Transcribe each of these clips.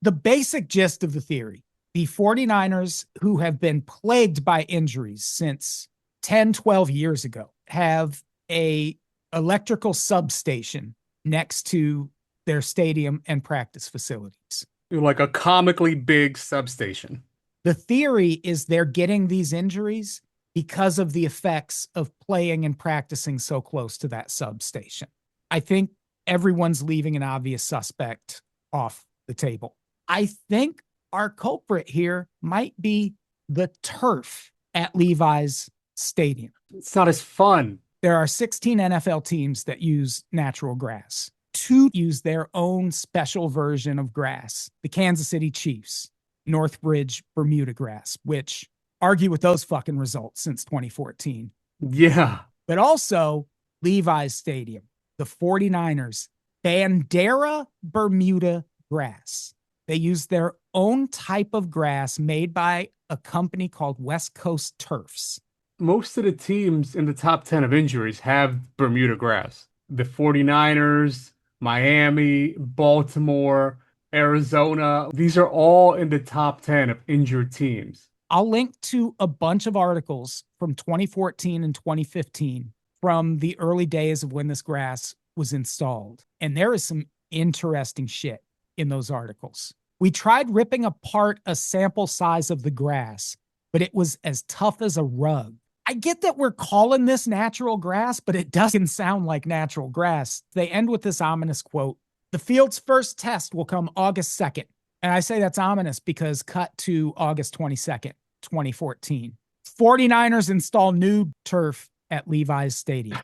The basic gist of the theory, the 49ers, who have been plagued by injuries since 10, 12 years ago, have a electrical substation next to their stadium and practice facilities. Like a comically big substation. The theory is they're getting these injuries because of the effects of playing and practicing so close to that substation. I think everyone's leaving an obvious suspect off the table. I think our culprit here might be the turf at Levi's Stadium. It's not as fun. There are 16 NFL teams that use natural grass. Two use their own special version of grass. The Kansas City Chiefs, Northbridge Bermuda grass, which argue with those fucking results since 2014. Yeah. But also Levi's Stadium, the 49ers, Bandera Bermuda grass. They use their own type of grass made by a company called West Coast Turfs. Most of the teams in the top 10 of injuries have Bermuda grass. The 49ers, Miami, Baltimore, Arizona, these are all in the top 10 of injured teams. I'll link to a bunch of articles from 2014 and 2015 from the early days of when this grass was installed. And there is some interesting shit in those articles. We tried ripping apart a sample size of the grass, but it was as tough as a rug. I get that we're calling this natural grass, but it doesn't sound like natural grass. They end with this ominous quote: "The field's first test will come August 2nd. And I say that's ominous because cut to August 22nd, 2014. 49ers install new turf at Levi's Stadium.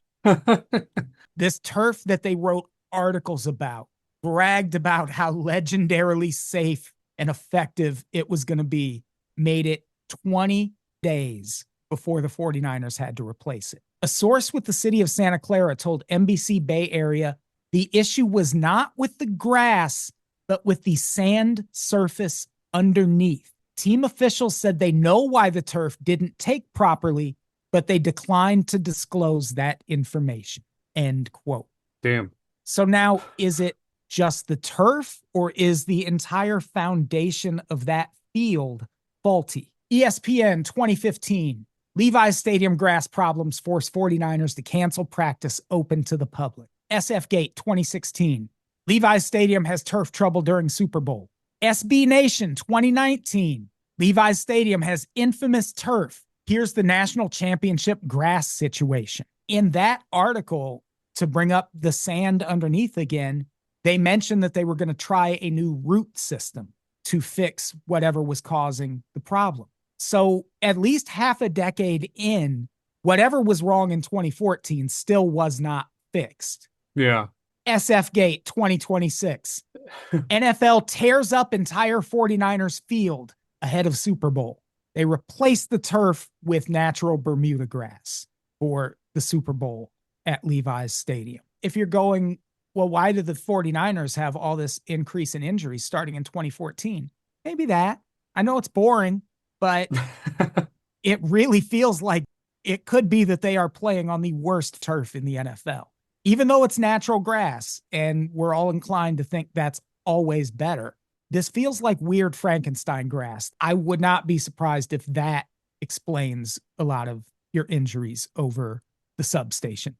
This turf that they wrote articles about, bragged about how legendarily safe and effective it was going to be, made it 20 days before the 49ers had to replace it. A source with the city of Santa Clara told NBC Bay Area the issue was not with the grass, but with the sand surface underneath. Team officials said they know why the turf didn't take properly, but they declined to disclose that information." End quote. Damn. So now, is it just the turf, or is the entire foundation of that field faulty? ESPN 2015. Levi's Stadium grass problems force 49ers to cancel practice open to the public. SF Gate 2016. Levi's Stadium has turf trouble during Super Bowl. SB Nation 2019. Levi's Stadium has infamous turf. Here's the national championship grass situation. In that article, to bring up the sand underneath again, they mentioned that they were going to try a new root system to fix whatever was causing the problem. So at least half a decade in, whatever was wrong in 2014 still was not fixed. Yeah. SF Gate 2026. NFL tears up entire 49ers field ahead of Super Bowl. They replaced the turf with natural Bermuda grass for the Super Bowl at Levi's Stadium. If you're going, well, why did the 49ers have all this increase in injuries starting in 2014? Maybe that. I know it's boring, but it really feels like it could be that they are playing on the worst turf in the NFL. Even though it's natural grass and we're all inclined to think that's always better, this feels like weird Frankenstein grass. I would not be surprised if that explains a lot of your injuries over the substation.